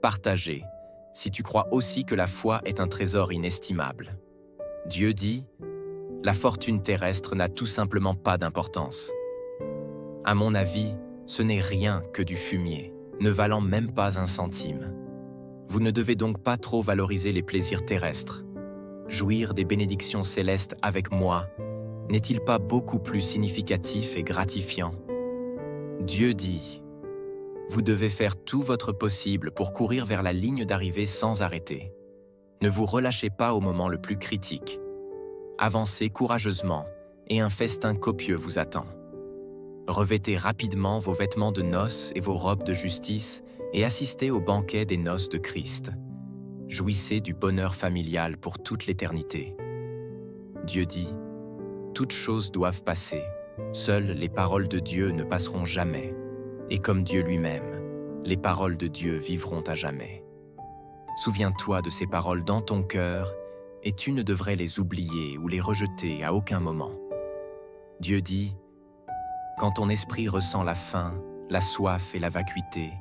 Partagez, si tu crois aussi que la foi est un trésor inestimable. Dieu dit, la fortune terrestre n'a tout simplement pas d'importance. À mon avis, ce n'est rien que du fumier, ne valant même pas un centime. Vous ne devez donc pas trop valoriser les plaisirs terrestres. Jouir des bénédictions célestes avec moi n'est-il pas beaucoup plus significatif et gratifiant? Dieu dit, vous devez faire tout votre possible pour courir vers la ligne d'arrivée sans arrêter. Ne vous relâchez pas au moment le plus critique. Avancez courageusement et un festin copieux vous attend. Revêtez rapidement vos vêtements de noces et vos robes de justice et assistez au banquet des noces de Christ. Jouissez du bonheur familial pour toute l'éternité. Dieu dit, toutes choses doivent passer, seules les paroles de Dieu ne passeront jamais, et comme Dieu lui-même, les paroles de Dieu vivront à jamais. Souviens-toi de ces paroles dans ton cœur, et tu ne devrais les oublier ou les rejeter à aucun moment. Dieu dit, quand ton esprit ressent la faim, la soif et la vacuité,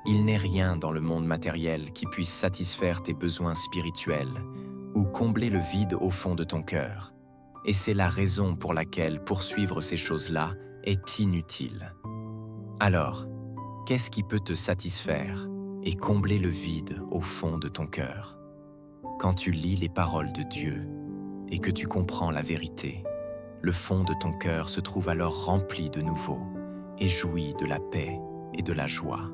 il n'est rien dans le monde matériel qui puisse satisfaire tes besoins spirituels ou combler le vide au fond de ton cœur. Et c'est la raison pour laquelle poursuivre ces choses-là est inutile. Alors, qu'est-ce qui peut te satisfaire et combler le vide au fond de ton cœur? Quand tu lis les paroles de Dieu et que tu comprends la vérité, le fond de ton cœur se trouve alors rempli de nouveau et jouit de la paix et de la joie.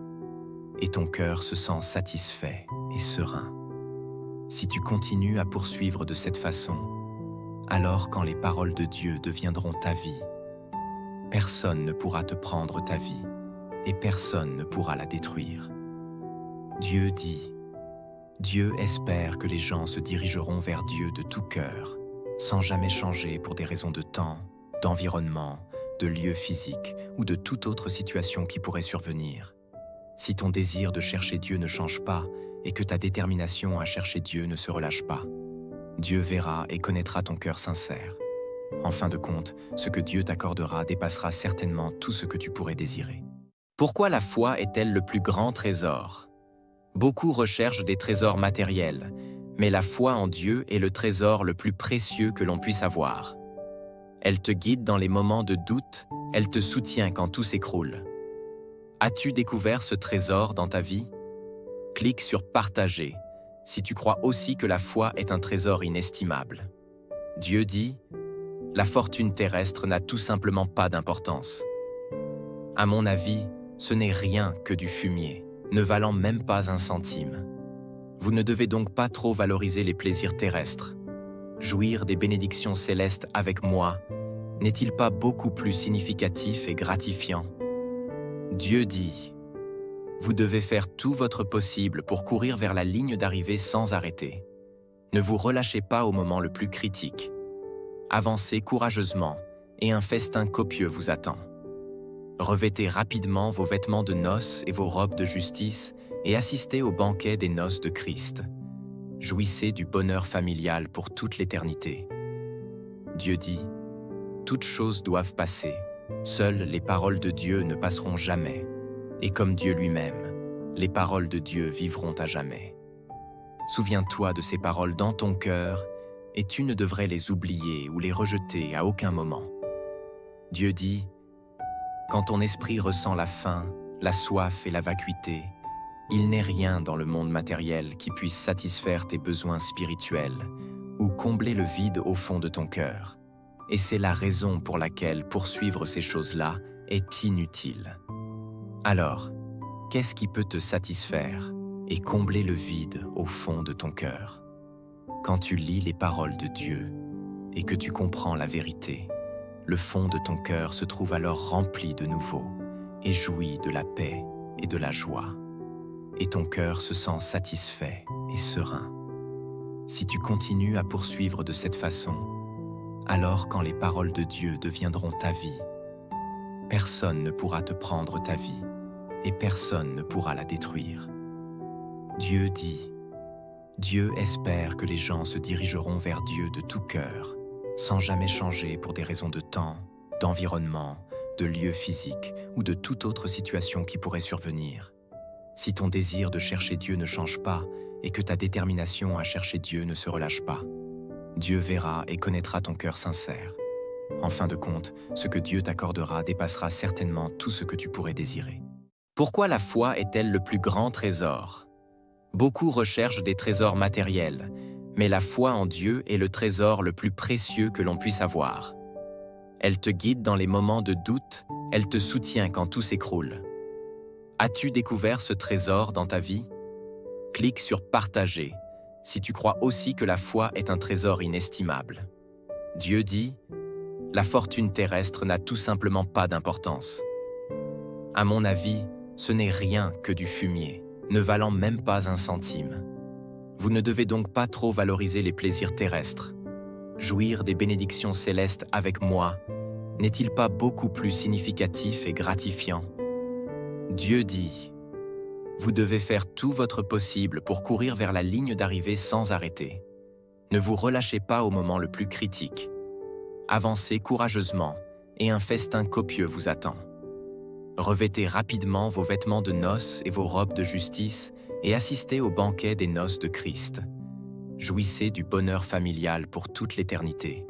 Et ton cœur se sent satisfait et serein. Si tu continues à poursuivre de cette façon, alors quand les paroles de Dieu deviendront ta vie, personne ne pourra te prendre ta vie et personne ne pourra la détruire. Dieu dit, Dieu espère que les gens se dirigeront vers Dieu de tout cœur, sans jamais changer pour des raisons de temps, d'environnement, de lieu physique ou de toute autre situation qui pourrait survenir. Si ton désir de chercher Dieu ne change pas et que ta détermination à chercher Dieu ne se relâche pas, Dieu verra et connaîtra ton cœur sincère. En fin de compte, ce que Dieu t'accordera dépassera certainement tout ce que tu pourrais désirer. Pourquoi la foi est-elle le plus grand trésor? Beaucoup recherchent des trésors matériels, mais la foi en Dieu est le trésor le plus précieux que l'on puisse avoir. Elle te guide dans les moments de doute, elle te soutient quand tout s'écroule. As-tu découvert ce trésor dans ta vie? Clique sur « Partager » si tu crois aussi que la foi est un trésor inestimable. Dieu dit, la fortune terrestre n'a tout simplement pas d'importance. À mon avis, ce n'est rien que du fumier, ne valant même pas un centime. Vous ne devez donc pas trop valoriser les plaisirs terrestres. Jouir des bénédictions célestes avec moi n'est-il pas beaucoup plus significatif et gratifiant? Dieu dit, vous devez faire tout votre possible pour courir vers la ligne d'arrivée sans arrêter. Ne vous relâchez pas au moment le plus critique. Avancez courageusement et un festin copieux vous attend. Revêtez rapidement vos vêtements de noces et vos robes de justice et assistez au banquet des noces de Christ. Jouissez du bonheur familial pour toute l'éternité. Dieu dit, toutes choses doivent passer, seules les paroles de Dieu ne passeront jamais, et comme Dieu lui-même, les paroles de Dieu vivront à jamais. Souviens-toi de ces paroles dans ton cœur, et tu ne devrais les oublier ou les rejeter à aucun moment. Dieu dit, quand ton esprit ressent la faim, la soif et la vacuité, il n'est rien dans le monde matériel qui puisse satisfaire tes besoins spirituels ou combler le vide au fond de ton cœur. Et c'est la raison pour laquelle poursuivre ces choses-là est inutile. Alors, qu'est-ce qui peut te satisfaire et combler le vide au fond de ton cœur? Quand tu lis les paroles de Dieu et que tu comprends la vérité, le fond de ton cœur se trouve alors rempli de nouveau et jouit de la paix et de la joie. Et ton cœur se sent satisfait et serein. Si tu continues à poursuivre de cette façon, alors quand les paroles de Dieu deviendront ta vie, personne ne pourra te prendre ta vie et personne ne pourra la détruire. Dieu dit, Dieu espère que les gens se dirigeront vers Dieu de tout cœur, sans jamais changer pour des raisons de temps, d'environnement, de lieu physique ou de toute autre situation qui pourrait survenir. Si ton désir de chercher Dieu ne change pas et que ta détermination à chercher Dieu ne se relâche pas, Dieu verra et connaîtra ton cœur sincère. En fin de compte, ce que Dieu t'accordera dépassera certainement tout ce que tu pourrais désirer. Pourquoi la foi est-elle le plus grand trésor? Beaucoup recherchent des trésors matériels, mais la foi en Dieu est le trésor le plus précieux que l'on puisse avoir. Elle te guide dans les moments de doute, elle te soutient quand tout s'écroule. As-tu découvert ce trésor dans ta vie? Clique sur « Partager » si tu crois aussi que la foi est un trésor inestimable. Dieu dit « La fortune terrestre n'a tout simplement pas d'importance. À mon avis, ce n'est rien que du fumier, ne valant même pas un centime. Vous ne devez donc pas trop valoriser les plaisirs terrestres. Jouir des bénédictions célestes avec moi n'est-il pas beaucoup plus significatif et gratifiant? Dieu dit « Vous devez faire tout votre possible pour courir vers la ligne d'arrivée sans arrêter. Ne vous relâchez pas au moment le plus critique. Avancez courageusement et un festin copieux vous attend. Revêtez rapidement vos vêtements de noces et vos robes de justice et assistez au banquet des noces de Christ. Jouissez du bonheur familial pour toute l'éternité. »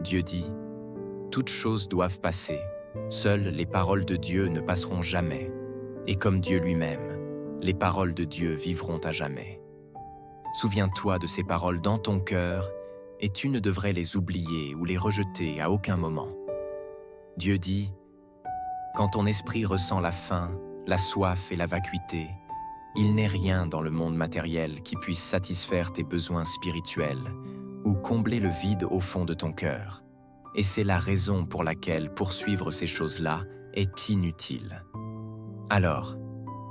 Dieu dit « Toutes choses doivent passer. Seules les paroles de Dieu ne passeront jamais. Et comme Dieu lui-même, les paroles de Dieu vivront à jamais. Souviens-toi de ces paroles dans ton cœur et tu ne devrais les oublier ou les rejeter à aucun moment. Dieu dit « Quand ton esprit ressent la faim, la soif et la vacuité, il n'est rien dans le monde matériel qui puisse satisfaire tes besoins spirituels ou combler le vide au fond de ton cœur. Et c'est la raison pour laquelle poursuivre ces choses-là est inutile. Alors,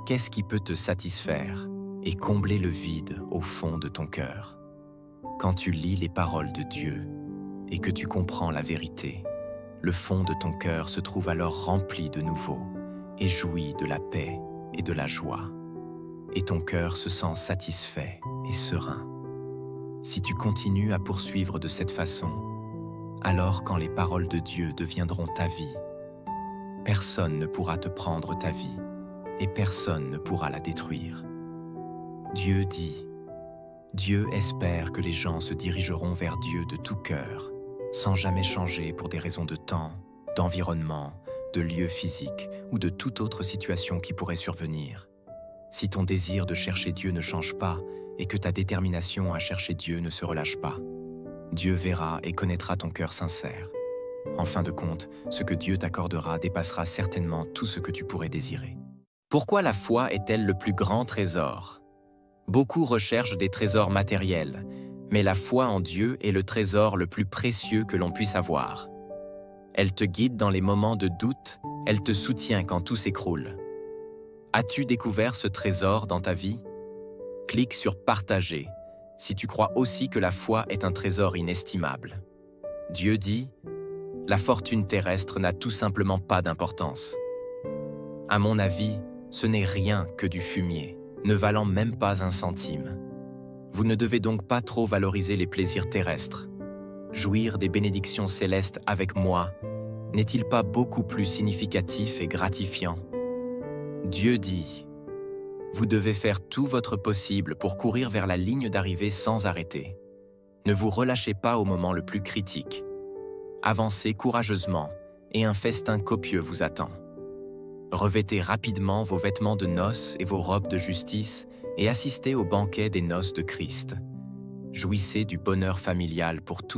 qu'est-ce qui peut te satisfaire et combler le vide au fond de ton cœur? Quand tu lis les paroles de Dieu et que tu comprends la vérité, le fond de ton cœur se trouve alors rempli de nouveau et jouit de la paix et de la joie. Et ton cœur se sent satisfait et serein. Si tu continues à poursuivre de cette façon, alors quand les paroles de Dieu deviendront ta vie, personne ne pourra te prendre ta vie et personne ne pourra la détruire. Dieu dit, Dieu espère que les gens se dirigeront vers Dieu de tout cœur, sans jamais changer pour des raisons de temps, d'environnement, de lieu physique ou de toute autre situation qui pourrait survenir. Si ton désir de chercher Dieu ne change pas et que ta détermination à chercher Dieu ne se relâche pas, Dieu verra et connaîtra ton cœur sincère. En fin de compte, ce que Dieu t'accordera dépassera certainement tout ce que tu pourrais désirer. Pourquoi la foi est-elle le plus grand trésor? Beaucoup recherchent des trésors matériels, mais la foi en Dieu est le trésor le plus précieux que l'on puisse avoir. Elle te guide dans les moments de doute, elle te soutient quand tout s'écroule. As-tu découvert ce trésor dans ta vie? Clique sur « Partager » si tu crois aussi que la foi est un trésor inestimable. Dieu dit « La fortune terrestre n'a tout simplement pas d'importance. À mon avis, ce n'est rien que du fumier, ne valant même pas un centime. Vous ne devez donc pas trop valoriser les plaisirs terrestres. Jouir des bénédictions célestes avec moi n'est-il pas beaucoup plus significatif et gratifiant? Dieu dit « Vous devez faire tout votre possible pour courir vers la ligne d'arrivée sans arrêter. Ne vous relâchez pas au moment le plus critique. Avancez courageusement et un festin copieux vous attend. Revêtez rapidement vos vêtements de noces et vos robes de justice et assistez au banquet des noces de Christ. Jouissez du bonheur familial pour toute